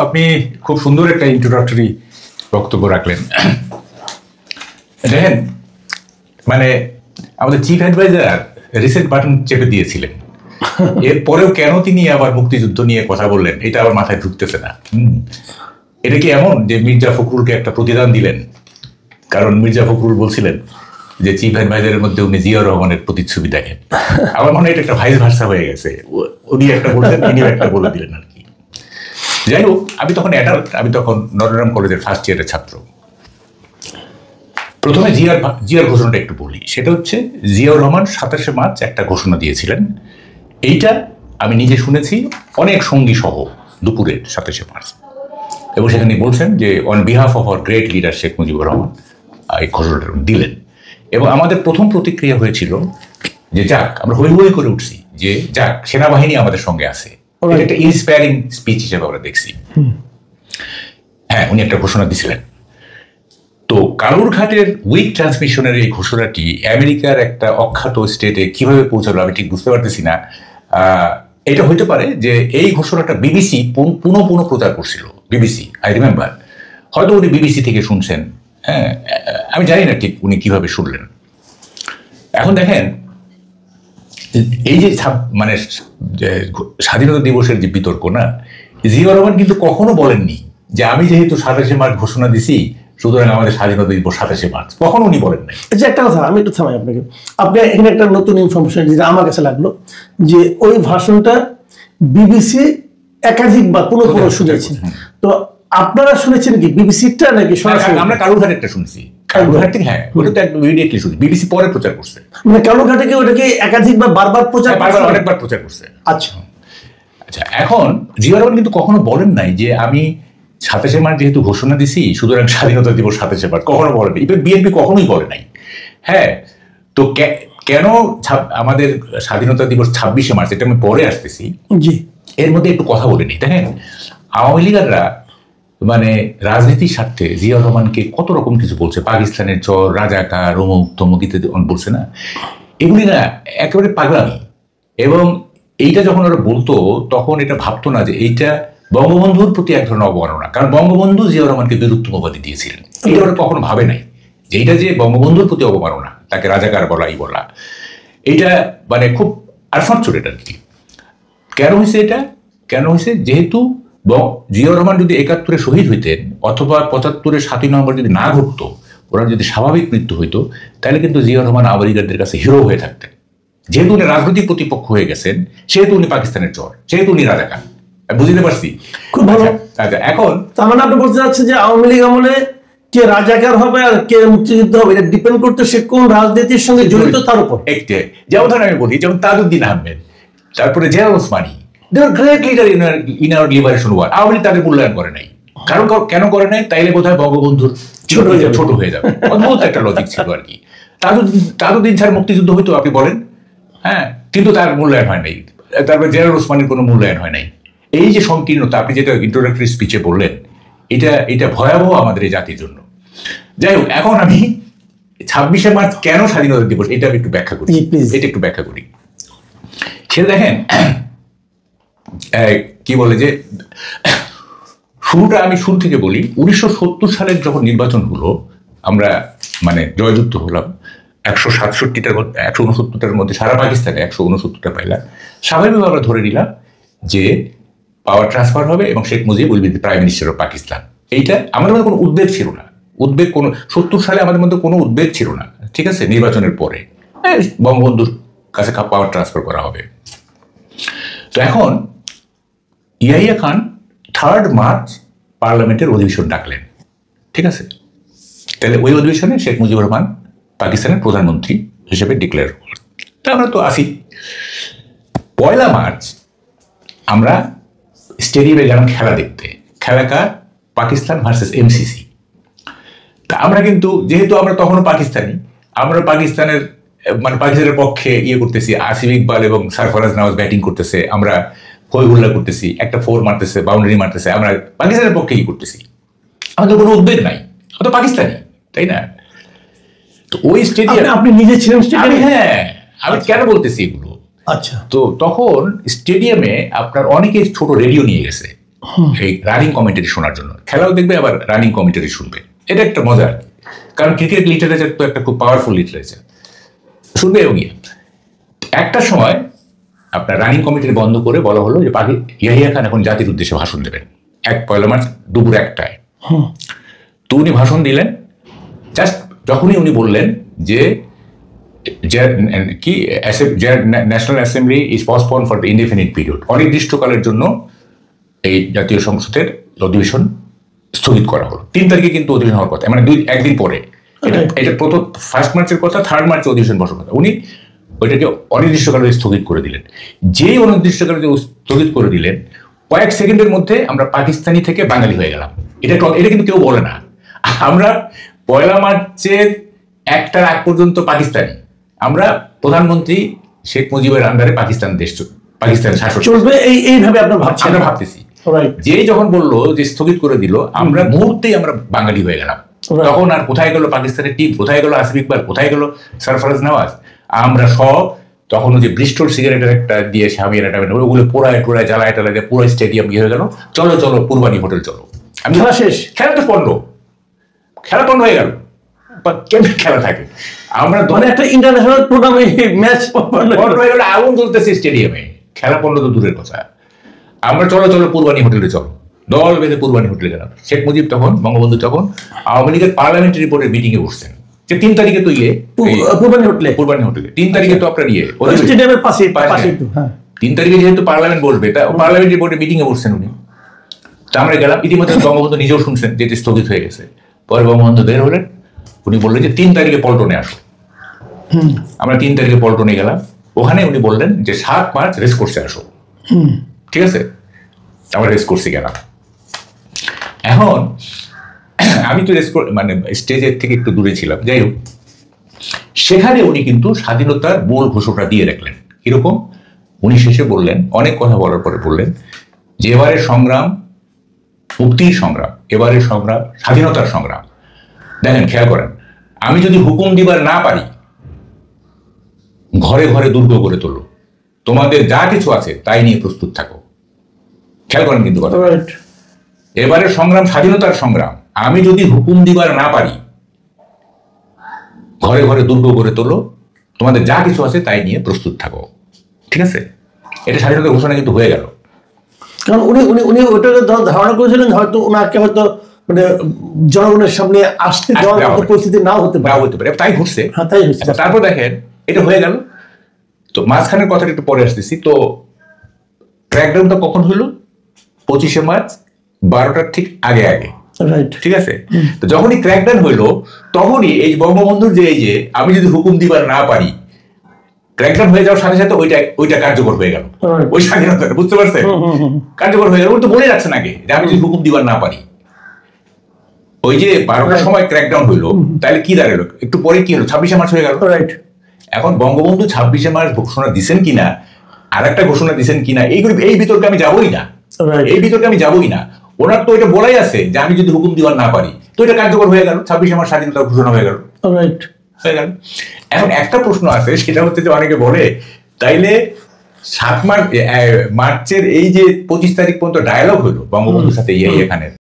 আপনি খুব সুন্দর একটা ইন্ট্রোডাক্টরি বক্তব্য রাখলেন। দেখেন, মানে আমাদের চিফ অ্যাডভাইজার রিসেট বাটন চেপে দিয়েছিলেন, এরপরেও কেন তিনি আবার মুক্তিযুদ্ধ নিয়ে কথা বললেন এটা আবার মাথায় ঢুকতেছে না। এটা কি এমন যে মির্জা ফখরুলকে একটা প্রতিদান দিলেন? কারণ মির্জা ফখরুল বলছিলেন যে চিফ অ্যাডভাইজারের মধ্যে উনি জিয়াউর রহমানের প্রতিচ্ছবি দেখেন। আমার মনে হয় এটা একটা ভাইস ভার্সা হয়ে গেছে, উনি একটা বললেন ইনিও একটা বলে দিলেন আর কি। যাই হোক, আমি তখন অ্যাডাল্ট, আমি তখন নটরডেম কলেজের ফার্স্ট ইয়ারের ছাত্র। প্রথমে জিয়ার ঘোষণাটা একটু বলি। সেটা হচ্ছে জিয়াউর রহমান 27শে মার্চ একটা ঘোষণা দিয়েছিলেন। এইটা আমি নিজে শুনেছি অনেক সঙ্গী সহ দুপুরের 27শে মার্চ, এবং সেখানে বলছেন যে on behalf of our great leader Sheikh Mujibur Rahman এই ঘোষণাটা দিলেন। এবং আমাদের প্রথম প্রতিক্রিয়া হয়েছিল যে যাক, আমরা হই হই করে উঠছি যে যাক, সেনাবাহিনী আমাদের সঙ্গে আছে। একটা ইন্সপায়ারিং স্পিচ হিসেবে আমরা দেখছি। হ্যাঁ, উনি একটা ঘোষণা দিছিলেন। তো কালুরঘাটের উইক ট্রান্সমিশনের এই ঘোষণাটি আমেরিকার একটা অখ্যাত স্টেটে কিভাবে পৌঁছালো আমি ঠিক বুঝতে পারতেছি না। এটা হইতে পারে যে এই ঘোষণাটা বিবিসি পুনঃ প্রচার করছিল। বিবিসি, আই রিমেম্বার, হয়তো উনি বিবিসি থেকে শুনছেন। হ্যাঁ, আমি জানি না ঠিক উনি কিভাবে শুনলেন। এখন দেখেন, এই যে মানে স্বাধীনতা দিবসের যে বিতর্ক না, জিয়াউর রহমান কিন্তু কখনো বলেননি যে আমি যেহেতু 27শে মার্চ ঘোষণা দিছি সুতরাং আমাদের স্বাধীনতা দিবস 27শে মার্চ, কখনো উনি বলেন নাই। যে একটা কথা আমি একটু থামাই আপনাকে, আপনি এখানে একটা নতুন ইনফরমেশন যেটা আমার কাছে লাগলো, যে ওই ভাষণটা বিবিসি একাধিকবার পুনঃ শুনেছি। তো আপনারা শুনেছেন কি বিবিসিটা নাকি সরাসরি? আমরা কালুরঘাটেরটা শুনছি। কালুরঘাট থেকে, হ্যাঁ, ওটা তো একদম ইমিডিয়েটলি শুনছি। বিবিসি পরে প্রচার করছে। মানে কালুরঘাটে কি ওটাকে একাধিকবার বারবার প্রচার, অনেকবার প্রচার করছে। আচ্ছা আচ্ছা, এখন জিয়াউর রহমান কিন্তু কখনো বলেন নাই যে আমি 27শে মার্চ যেহেতু ঘোষণা দিছি সুতরাং স্বাধীনতা দিবস 27শে মার্চ, কখনো বলেনি। বিএনপি কখনোই বলে নাই। হ্যাঁ, তো কেন আমাদের স্বাধীনতা দিবস 26শে মার্চ, এটা আমি পরে আসতেছি। জি, এর মধ্যে একটু কথা বলে নিই। দেখেন, আওয়ামী লীগাররা মানে রাজনীতির স্বার্থে জিয়াউর রহমানকে কত রকম কিছু বলছে, পাকিস্তানের চর, রাজাকার, অমুক তমুক ইত্যাদি বলছে না, এগুলি না একেবারে পাগলামি। এবং এইটা যখন ওরা বলতো তখন এটা ভাবতো না যে এইটা বঙ্গবন্ধুর প্রতি এক ধরনের অবমাননা, কারণ বঙ্গবন্ধু জিয়াউর রহমানকে বীরত্ব উপাধি দিয়েছিলেন। এটা ওরা কখনো ভাবে নাই যে এইটা যে বঙ্গবন্ধুর প্রতি অবমাননা, তাকে রাজাকার বলা এই বলা, এইটা মানে খুব আরফাচ্ছুরেট আর কি। কেন হয়েছে এটা? কেন হয়েছে? যেহেতু জিয়াউর রহমান যদি 71-এ শহীদ হইতেন অথবা 75-এর 7ই নভেম্বর যদি না ঘটতো, ওরা যদি স্বাভাবিক মৃত্যু হইতো, তাহলে কিন্তু জিয়াউর রহমান আওয়ামী লীগারদের কাছে হিরো হয়ে থাকতেন। যেহেতু উনি রাজনৈতিক প্রতিপক্ষ হয়ে গেছেন, সেহেতু উনি পাকিস্তানের চর, সেহেতু উনি রাজাকার। বুঝতে পারছি? খুব ভালো। আচ্ছা, এখন তার মানে আপনি বলতে চাচ্ছেন যে আওয়ামী লীগ আমলে কে রাজাকার হবে আর কে মুক্তিযুদ্ধ হবে এটা ডিপেন্ড করতে সে কোন রাজনীতির সঙ্গে জড়িত তার উপর। একটাই, যেমন ধরেন আমি বলি, যেমন তাজউদ্দিন আহমেদ, তারপরে Ziaul Osmani, they are great leader in our liberation war. Awami League তাদের মূল্যায়ন করে নাই। কারণ কেন করে নাই? তাইলে বোধহয় বঙ্গবন্ধুর ছোট হয়ে যাবে। অদ্ভুত একটা লজিক ছিল আর কি। তাজউদ্দিন ছাড়া মুক্তিযুদ্ধ হইতো আপনি বলেন, হ্যাঁ, কিন্তু তার মূল্যায়ন হয় নাই। তারপরে জিয়াউল ওসমানীর কোনো মূল্যায়ন হয় নাই। এই যে সংকীর্ণতা আপনি যেটা ইন্ট্রোডাক্টরি স্পিচে বললেন, এটা ভয়াবহ আমাদের এই জাতির জন্য। যাই হোক, এখন আমি 26শে মার্চ কেন স্বাধীনতা দিবস এটা আমি একটু ব্যাখ্যা করি। এটা একটু ব্যাখ্যা করি। সেটা দেখেন, কি বলে যে শুরুটা আমি শুরু থেকে বলি। 1970 সালের যখন নির্বাচন হলো, আমরা মানে জয়যুক্ত হলাম, 167টার মধ্যে 169টার মধ্যে সারা পাকিস্তানে 169টা পাইলাম। স্বাভাবিকভাবে আমরা ধরে নিলাম যে পাওয়ার ট্রান্সফার হবে এবং Sheikh Mujib will be the prime minister of Pakistan. এইটা আমাদের মধ্যে কোনো উদ্বেগ ছিল না। কোনো 70 সালে আমাদের মধ্যে কোনো উদ্বেগ ছিল না। ঠিক আছে, নির্বাচনের পরে বঙ্গবন্ধুর কাছে পাওয়ার ট্রান্সফার করা হবে। তো এখন ইয়াহিয়া খান 3 মার্চ পার্লামেন্টের অধিবেশন ডাকলেন। ঠিক আছে, তাহলে ওই অধিবেশনে শেখ মুজিবুর রহমান পাকিস্তানের প্রধানমন্ত্রী হিসেবে ডিক্লেয়ার করলেন। তা আমরা তো আসি। 1 মার্চ আমরা স্টেডিয়ামে গেলাম খেলা দেখতে। খেলাকার পাকিস্তান ভার্সেস এমসিসি। তা আমরা কিন্তু যেহেতু আমরা তখনও পাকিস্তানি, আমরা পাকিস্তানের পক্ষে করতেছি। আসিফ ইকবাল এবং সরফরাজ নওয়াজ ব্যাটিং করতেছে, আমরা হই হুল্লা করতেছি, একটা 4 মারতেছে, বাউন্ডারি মারতেছে, আমরা পাকিস্তানের পক্ষে করতেছি। আমাদের কোনো উদ্বেগ নাই, অত পাকিস্তানি, তাই না? তো ওই স্টেডিয়াম আপনি নিজে ছিলেন স্টেডিয়ামে? হ্যাঁ, আমি কেন বলতেছি এগুলো? আচ্ছা, তো তখন স্টেডিয়ামে আপনার অনেকে ছোট রেডিও নিয়ে গেছে। এই রানিং কমেন্টারি শোনার জন্য। খেলাও দেখবে আবার রানিং কমেন্টারি শুনবে, এটা একটা মজা। কারণ ক্রিকেট লিটারেচার তো একটা খুব পাওয়ারফুল লিটারেচার, শুনবে। এবং একটা সময় আপনার রানিং কমিটি বন্ধ করে বলা হলো যে ইয়াহিয়া খান এখন জাতির উদ্দেশ্যে ভাষণ দেবেন 1 মার্চ দুপুর 1টায়। তো উনি ভাষণ দিলেন। জাস্ট যখনই উনি বললেন যে কি national assembly is postpone for the indefinite period, অনির্দিষ্টকালের জন্য এই জাতীয় সংসদের অধিবেশন স্থগিত করা হলো। 3 তারিখে কিন্তু অধিবেশন হওয়ার কথা, মানে একদিন পরে। এটা প্রথম 1 মার্চের কথা, 3 মার্চে অধিবেশন বসার কথা। উনি ওইটাকে অনির্দিষ্টকালে স্থগিত করে দিলেন। যেই অনির্দিষ্টকালে স্থগিত করে দিলেন, কয়েক সেকেন্ডের মধ্যে আমরা পাকিস্তানি থেকে বাঙালি হয়ে গেলাম। এটা কিন্তু কেউ বলে না। আমরা 1 মার্চের 1টার আগ পর্যন্ত পাকিস্তানি। আমরা প্রধানমন্ত্রী শেখ মুজিবের আন্ডারে পাকিস্তান শাসক চলবে, এইভাবে আমরা ভাবতেছি। যে যখন বললো যে স্থগিত করে দিল, আমরা মুহূর্তেই আমরা বাঙালি হয়ে গেলাম। তখন আর কোথায় গেল পাকিস্তানের টিম, কোথায় গেল আসিফ ইকবাল, কোথায় গেল সরফরাজ নওয়াজ? আমরা সব তখন ওই যে ব্রিস্টল সিগারেটের একটা দিয়ে সামিয়ানা টামিয়ানা ওগুলো পোড়ায় টোড়ায় জ্বালায় টালায় পুরো স্টেডিয়াম গিয়ে হয়ে গেল। চলো চলো পূর্বানী হোটেল চলো। খেলা শেষ, খেলা তো পণ্ড, খেলা পণ্ড হয়ে গেল। কেমন খেলা থাকে? আমরা মানে একটা ইন্টারন্যাশনাল টুর্নামেন্ট ম্যাচ পণ্ড হয়ে গেল, আগুন জ্বলতেছে স্টেডিয়ামে। খেলা পণ্ড তো দূরের কথা। আমরা চলো চলো পূর্বানী হোটেলে চলো, দল বেঁধে পূর্বানী হোটেলে গেলাম। শেখ মুজিব তখন, বঙ্গবন্ধু তখন আওয়ামী লীগের পার্লামেন্টারি বোর্ডের মিটিং এ বসছেন। যে 3 তারিখে তো পূর্বানী হোটেলে 3 তারিখে তো আপনার স্টেডিয়ামের পাশে 3 তারিখে যেহেতু পার্লামেন্ট বসবে, তা পার্লামেন্টারি বোর্ডের মিটিং এ বসছেন উনি। তা আমরা গেলাম। ইতিমধ্যে বঙ্গবন্ধু নিজেও শুনছেন যে স্থগিত হয়ে গেছে। পরে বঙ্গবন্ধু বের হলেন, উনি বললেন যে 3 তারিখে পল্টনে আসো। আমরা 3 তারিখে পল্টনে গেলাম। ওখানে উনি বললেন যে 7 মার্চ রেস কোর্সে আসো। ঠিক আছে, আমরা রেস কোর্সে গেলাম। এখন আমি তো মানে স্টেজের থেকে একটু দূরে ছিলাম। যাই হোক, সেখানে উনি কিন্তু স্বাধীনতার মূল ঘোষণা দিয়ে রাখলেন। কিরকম? উনি শেষে বললেন, অনেক কথা বলার পরে বললেন যে এবারের সংগ্রাম মুক্তির সংগ্রাম, এবারের সংগ্রাম স্বাধীনতার সংগ্রাম। দেখেন, খেয়াল করেন, আমি যদি হুকুম দিবার না পারি, ঘরে ঘরে দুর্গ গড়ে তোলো, তোমাদের যা কিছু আছে তাই নিয়ে প্রস্তুত থাকো। খেয়াল করেন কিন্তু কথা, এবারের সংগ্রাম স্বাধীনতার সংগ্রাম। আমি যদি হুকুম দিবার না পারি, ঘরে ঘরে দুর্গ গড়ে তোলো, তোমাদের যা কিছু আছে তাই নিয়ে প্রস্তুত থাকো। ঠিক আছে, এটা স্বাধীনতার ঘোষণা কিন্তু হয়ে গেল। কারণ উনি ওটাকে ধারণা করেছিলেন হয়তো ওনাকে হয়তো মানে জনগণের সামনে আসতে দেওয়ার মতো পরিস্থিতি নাও হতে পারে। তাই ঘটছে। হ্যাঁ, তাই হচ্ছে। তারপর দেখেন, এটা হয়ে গেল। তো মাঝখানের কথাটা একটু পরে আসতেছি। তো ক্র্যাকডাউনটা কখন হলো? 25শে মার্চ 12টার ঠিক আগে। ঠিক আছে। তো যখনই ক্র্যাকডাউন হইলো, তখনই এই বঙ্গবন্ধুর যে এই যে আমি যদি হুকুম দিবার না পারি, ক্র্যাকডাউন হয়ে যাওয়ার সাথে সাথে ওইটা কার্যকর হয়ে গেল। ওই স্বাধীনতা, বুঝতে পারছেন, কার্যকর হয়ে গেল। ওই তো বলে যাচ্ছেন আগে যে আমি যদি হুকুম দিবার না পারি। ওই যে 12টার সময় ক্র্যাকডাউন হইলো, তাহলে কি দাঁড়ালো? একটু পরে কি হলো? 26শে মার্চ হয়ে গেল। এখন বঙ্গবন্ধু 26শে মার্চ ঘোষণা দিচ্ছেন কিনা, আর একটা ঘোষণা দিচ্ছেন কিনা, এই বিতর্কে আমি যাবোই না। ওনার তো এটা বলাই আছে যে আমি যদি হুকুম দিবার না পারি, তো এটা কার্যকর হয়ে গেল। 26শে মার্চ স্বাধীনতার ঘোষণা হয়ে গেল। এখন একটা প্রশ্ন আছে, সেটা হচ্ছে যে অনেকে বলে তাইলে 7 মার্চের এই যে 25 তারিখ পর্যন্ত ডায়ালগ হলো বঙ্গবন্ধুর সাথে এখানে